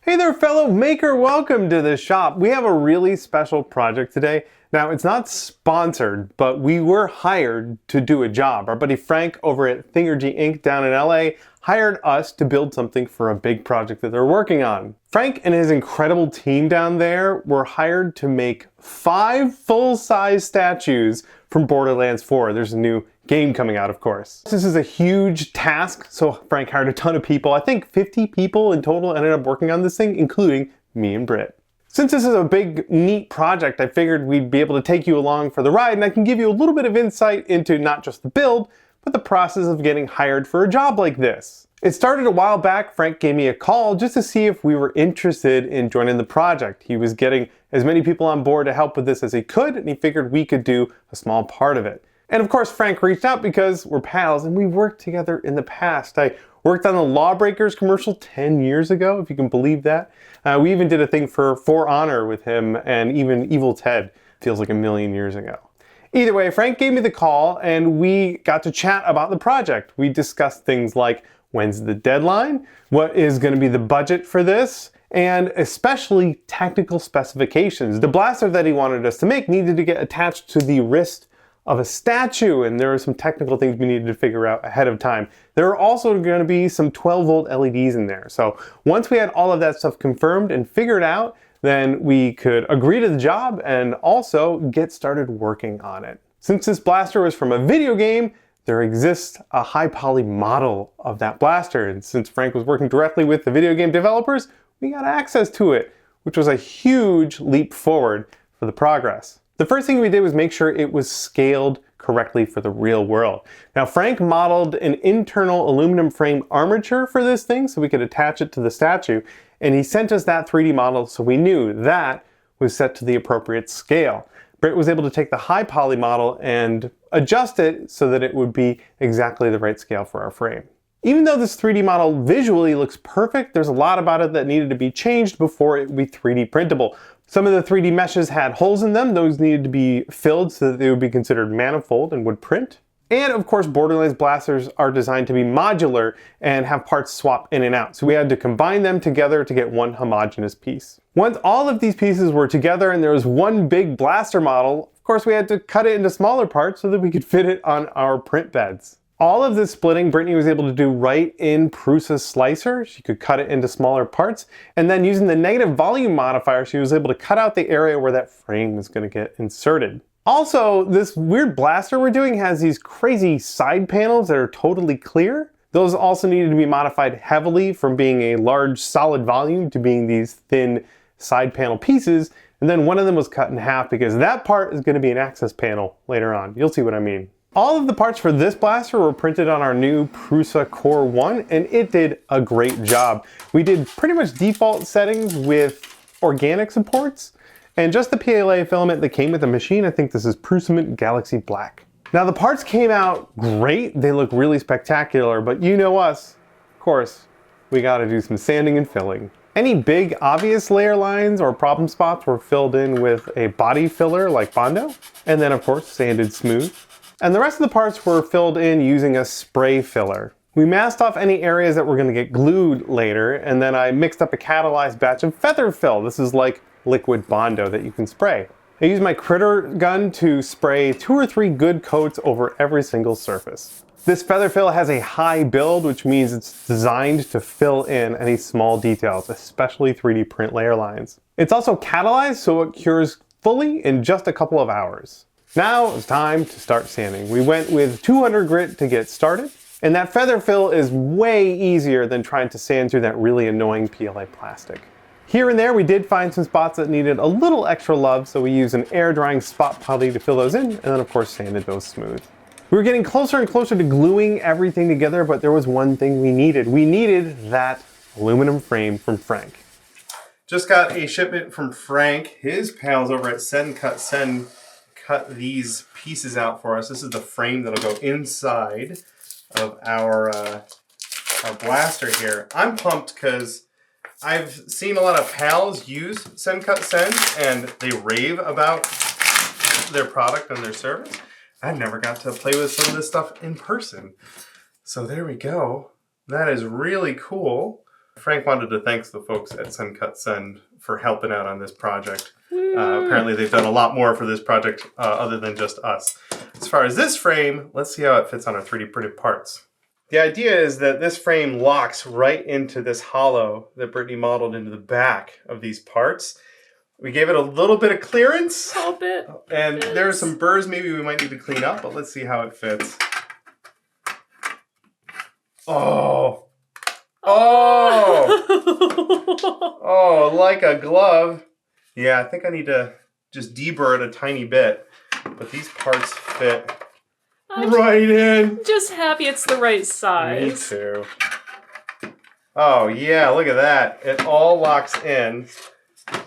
Hey there, fellow maker, welcome to the shop. We have a really special project today. Now, it's not sponsored, but we were hired to do a job. Our buddy Frank over at Thingergy Inc down in LA hired us to build something for a big project that they're working on. Frank and his incredible team down there were hired to make 5 full-size statues from Borderlands 4. There's a new game coming out, of course. This is a huge task, so Frank hired a ton of people. I think 50 people in total ended up working on this thing, including me and Britt. Since this is a big, neat project, I figured we'd be able to take you along for the ride, and I can give you a little bit of insight into not just the build, but the process of getting hired for a job like this. It started a while back. Frank gave me a call just to see if we were interested in joining the project. He was getting as many people on board to help with this as he could, and he figured we could do a small part of it. And of course, Frank reached out because we're pals and we worked together in the past. I worked on the Lawbreakers commercial 10 years ago, if you can believe that. We even did a thing for Honor with him, and even Evil Ted feels like a million years ago. Either way, Frank gave me the call and we got to chat about the project. We discussed things like when's the deadline, what is going to be the budget for this, and especially technical specifications. The blaster that he wanted us to make needed to get attached to the wrist of a statue, and there are some technical things we needed to figure out ahead of time. There are also going to be some 12-volt LEDs in there. So once we had all of that stuff confirmed and figured out, then we could agree to the job and also get started working on it. Since this blaster was from a video game, there exists a high poly model of that blaster, and since Frank was working directly with the video game developers, we got access to it, which was a huge leap forward for the progress. The first thing we did was make sure it was scaled correctly for the real world. Now, Frank modeled an internal aluminum frame armature for this thing so we could attach it to the statue, and he sent us that 3D model so we knew that was set to the appropriate scale. Britt was able to take the high poly model and adjust it so that it would be exactly the right scale for our frame. Even though this 3D model visually looks perfect, there's a lot about it that needed to be changed before it would be 3D printable. Some of the 3D meshes had holes in them. Those needed to be filled so that they would be considered manifold and would print. And of course, Borderlands blasters are designed to be modular and have parts swap in and out. So we had to combine them together to get one homogeneous piece. Once all of these pieces were together and there was one big blaster model, of course we had to cut it into smaller parts so that we could fit it on our print beds. All of this splitting Brittany was able to do right in Prusa's slicer. She could cut it into smaller parts, and then using the negative volume modifier, she was able to cut out the area where that frame was going to get inserted. Also, this weird blaster we're doing has these crazy side panels that are totally clear. Those also needed to be modified heavily from being a large solid volume to being these thin side panel pieces, and then one of them was cut in half because that part is going to be an access panel later on. You'll see what I mean. All of the parts for this blaster were printed on our new Prusa Core 1, and it did a great job. We did pretty much default settings with organic supports, and just the PLA filament that came with the machine. I think this is Prusament Galaxy Black. Now the parts came out great. They look really spectacular, but you know us. Of course, we gotta do some sanding and filling. Any big obvious layer lines or problem spots were filled in with a body filler like Bondo, and then of course sanded smooth. And the rest of the parts were filled in using a spray filler. We masked off any areas that were going to get glued later, and then I mixed up a catalyzed batch of feather fill. This is like liquid Bondo that you can spray. I used my critter gun to spray 2 or 3 good coats over every single surface. This feather fill has a high build, which means it's designed to fill in any small details, especially 3D print layer lines. It's also catalyzed, so it cures fully in just a couple of hours. Now it's time to start sanding. We went with 200 grit to get started, and that feather fill is way easier than trying to sand through that really annoying PLA plastic. Here and there we did find some spots that needed a little extra love, so we used an air drying spot putty to fill those in, and then of course sanded those smooth. We were getting closer and closer to gluing everything together, but there was one thing we needed. We needed that aluminum frame from Frank. Just got a shipment from Frank. His pals over at Send cut these pieces out for us. This is the frame that'll go inside of our blaster here. I'm pumped because I've seen a lot of pals use Send and they rave about their product and their service. I never got to play with some of this stuff in person. So there we go. That is really cool. Frank wanted to thank the folks at Suncut Send for helping out on this project. Apparently they've done a lot more for this project other than just us. As far as this frame, let's see how it fits on our 3D printed parts. The idea is that this frame locks right into this hollow that Brittany modeled into the back of these parts. We gave it a little bit of clearance. A bit. And there are some burrs maybe we might need to clean up, but let's see how it fits. Oh. Oh! Oh, like a glove. Yeah, I think I need to just deburr it a tiny bit. But these parts fit right in. Just happy it's the right size. Me too. Oh, yeah, look at that. It all locks in,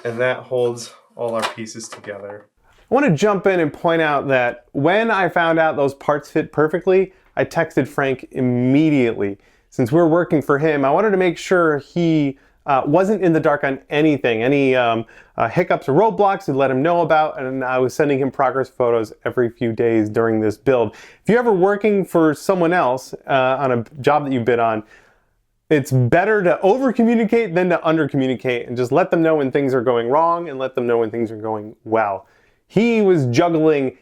and that holds all our pieces together. I want to jump in and point out that when I found out those parts fit perfectly, I texted Frank immediately. Since we're working for him, I wanted to make sure he wasn't in the dark on anything. Any hiccups or roadblocks to let him know about, and I was sending him progress photos every few days during this build. If you're ever working for someone else on a job that you bid on, it's better to over-communicate than to under-communicate, and just let them know when things are going wrong and let them know when things are going well. He was juggling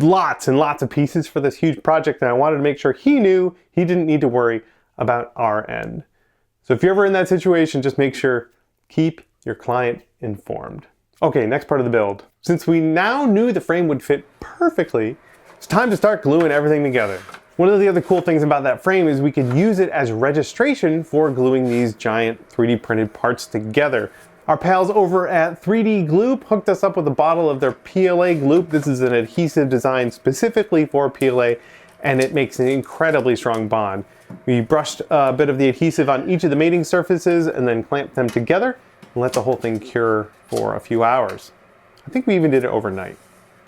lots and lots of pieces for this huge project, and I wanted to make sure he knew he didn't need to worry about our end. So if you're ever in that situation, just make sure, keep your client informed. Okay, next part of the build. Since we now knew the frame would fit perfectly, it's time to start gluing everything together. One of the other cool things about that frame is we could use it as registration for gluing these giant 3D printed parts together. Our pals over at 3D Gloop hooked us up with a bottle of their PLA Gloop. This is an adhesive designed specifically for PLA, and it makes an incredibly strong bond. We brushed a bit of the adhesive on each of the mating surfaces and then clamped them together and let the whole thing cure for a few hours. I think we even did it overnight.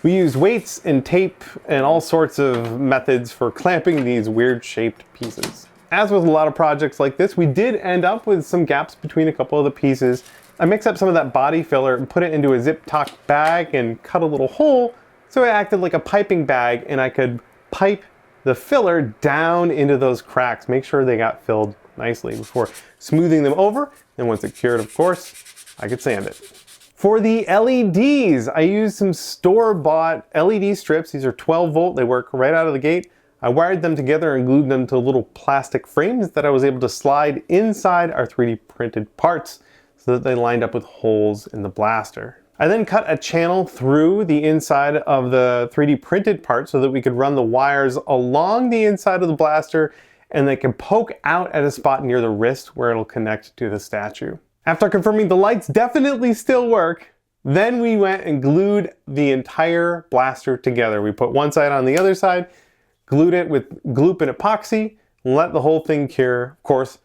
We used weights and tape and all sorts of methods for clamping these weird shaped pieces. As with a lot of projects like this, we did end up with some gaps between a couple of the pieces. I mixed up some of that body filler and put it into a zip-top bag and cut a little hole so it acted like a piping bag, and I could pipe the filler down into those cracks, make sure they got filled nicely before smoothing them over. And once it cured, of course, I could sand it. For the LEDs, I used some store-bought LED strips. These are 12 volt, they work right out of the gate. I wired them together and glued them to little plastic frames that I was able to slide inside our 3D printed parts so that they lined up with holes in the blaster. I then cut a channel through the inside of the 3D printed part so that we could run the wires along the inside of the blaster, and they can poke out at a spot near the wrist where it'll connect to the statue. After confirming the lights definitely still work, then we went and glued the entire blaster together. We put one side on the other side, glued it with gloop and epoxy, and let the whole thing cure, of course,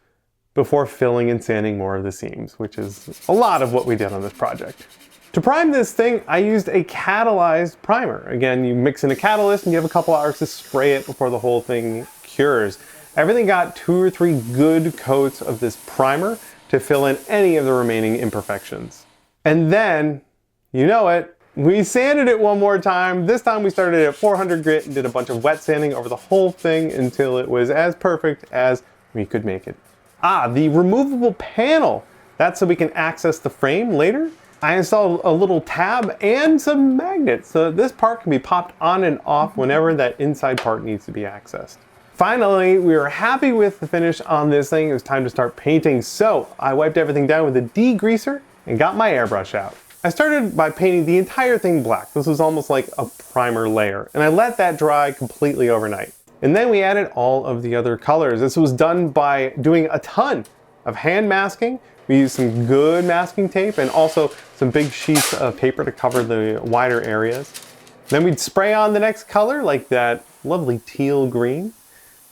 before filling and sanding more of the seams, which is a lot of what we did on this project. To prime this thing, I used a catalyzed primer. Again, you mix in a catalyst and you have a couple hours to spray it before the whole thing cures. Everything got 2 or 3 good coats of this primer to fill in any of the remaining imperfections. And then, you know it, we sanded it one more time. This time we started at 400 grit and did a bunch of wet sanding over the whole thing until it was as perfect as we could make it. The removable panel. That's so we can access the frame later. I installed a little tab and some magnets so that this part can be popped on and off whenever that inside part needs to be accessed. Finally, we were happy with the finish on this thing. It was time to start painting, so I wiped everything down with a degreaser and got my airbrush out. I started by painting the entire thing black. This was almost like a primer layer, and I let that dry completely overnight. And then we added all of the other colors. This was done by doing a ton of hand masking. We used some good masking tape and also some big sheets of paper to cover the wider areas. Then we'd spray on the next color, like that lovely teal green.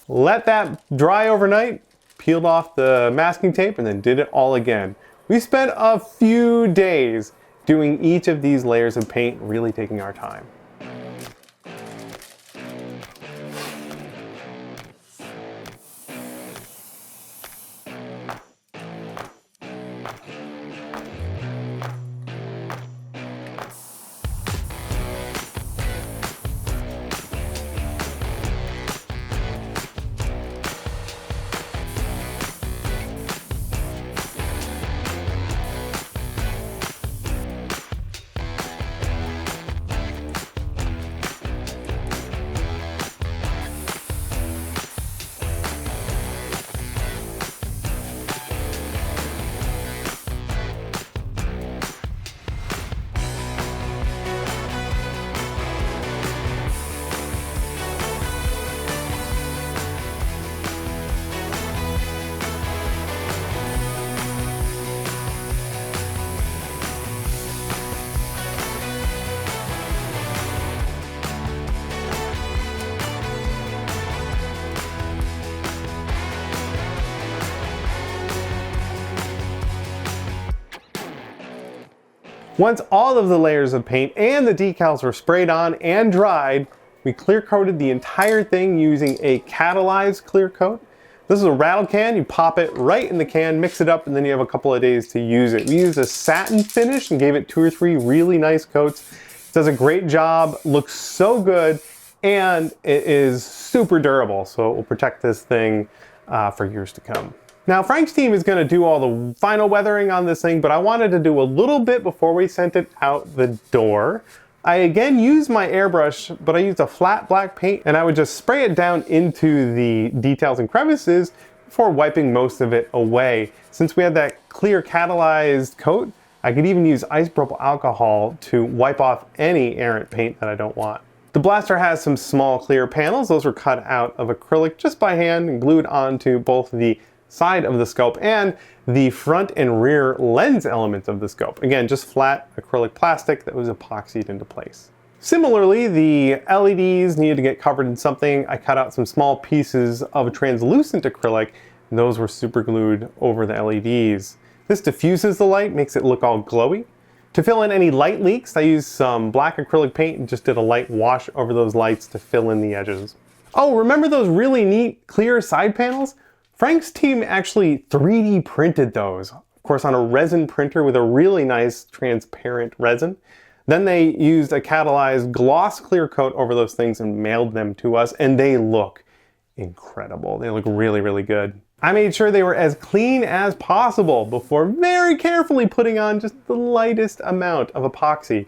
Let that dry overnight, peeled off the masking tape, and then did it all again. We spent a few days doing each of these layers of paint, really taking our time. Once all of the layers of paint and the decals were sprayed on and dried, we clear coated the entire thing using a catalyzed clear coat. This is a rattle can. You pop it right in the can, mix it up, and then you have a couple of days to use it. We used a satin finish and gave it 2 or 3 really nice coats. It does a great job, looks so good, and it is super durable, so it will protect this thing for years to come. Now, Frank's team is going to do all the final weathering on this thing, but I wanted to do a little bit before we sent it out the door. I again used my airbrush, but I used a flat black paint, and I would just spray it down into the details and crevices before wiping most of it away. Since we had that clear catalyzed coat, I could even use isopropyl alcohol to wipe off any errant paint that I don't want. The blaster has some small clear panels. Those were cut out of acrylic just by hand and glued onto both the side of the scope and the front and rear lens elements of the scope. Again, just flat acrylic plastic that was epoxied into place. Similarly, the LEDs needed to get covered in something. I cut out some small pieces of translucent acrylic, and those were super glued over the LEDs. This diffuses the light, makes it look all glowy. To fill in any light leaks, I used some black acrylic paint and just did a light wash over those lights to fill in the edges. Oh, remember those really neat clear side panels? Frank's team actually 3D printed those, of course on a resin printer with a really nice transparent resin. Then they used a catalyzed gloss clear coat over those things and mailed them to us, and they look incredible. They look really, really good. I made sure they were as clean as possible before very carefully putting on just the lightest amount of epoxy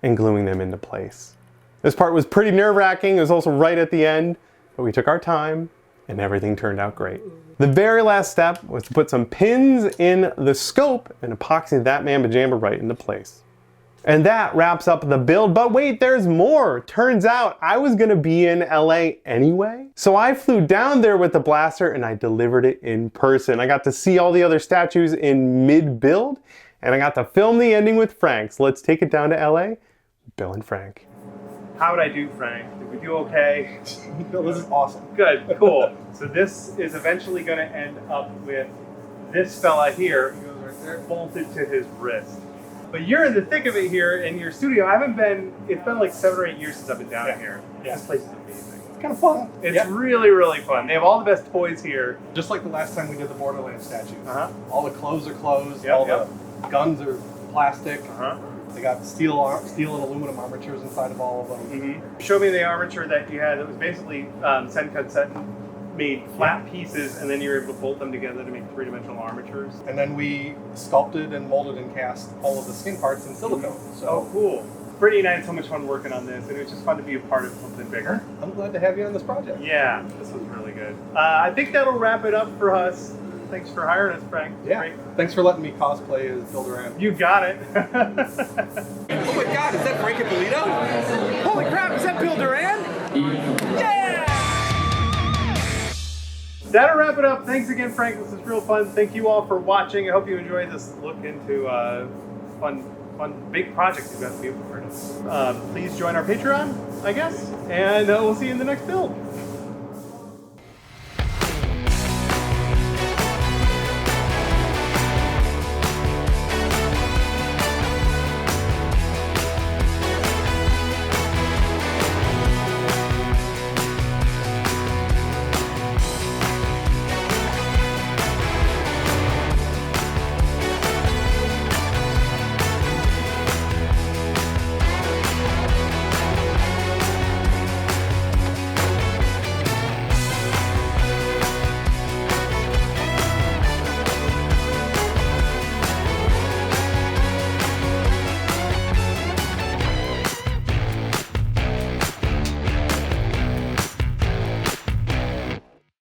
and gluing them into place. This part was pretty nerve-wracking. It was also right at the end, but we took our time and everything turned out great. The very last step was to put some pins in the scope and epoxy that mamma jamma right into place. And that wraps up the build, but wait, there's more. Turns out I was gonna be in LA anyway. So I flew down there with the blaster and I delivered it in person. I got to see all the other statues in mid-build and I got to film the ending with Frank. So let's take it down to LA, Bill and Frank. How did I do, Frank? Did we do okay? Bill, this is awesome. Good, cool. So this is eventually gonna end up with this fella here. He goes right there, bolted to his wrist. But you're in the thick of it here in your studio. It's been like 7 or 8 years since I've been down here. Yeah. This place is amazing. It's kind of fun. It's really, really fun. They have all the best toys here. Just like the last time we did the Borderlands statues. Uh-huh. All the clothes are closed. Yep, all yep. the guns are plastic. Uh-huh. They got steel and aluminum armatures inside of all of them. Mm-hmm. Show me the armature that you had. It was basically Sencut set made flat pieces, and then you were able to bolt them together to make 3-dimensional armatures. And then we sculpted and molded and cast all of the skin parts in silicone. So Oh, cool. Brittany and I had so much fun working on this, and it was just fun to be a part of something bigger. I'm glad to have you on this project. Yeah, this was really good. I think that'll wrap it up for us. Thanks for hiring us, Frank. Yeah. Great. Thanks for letting me cosplay as Bill Durant. You got it. Oh my God, is that Frank Ippolito? Holy crap, is that Bill Durant? Yeah! That'll wrap it up. Thanks again, Frank. This is real fun. Thank you all for watching. I hope you enjoyed this look into fun, big project you've got to be a part of. Please join our Patreon, I guess, and we'll see you in the next build.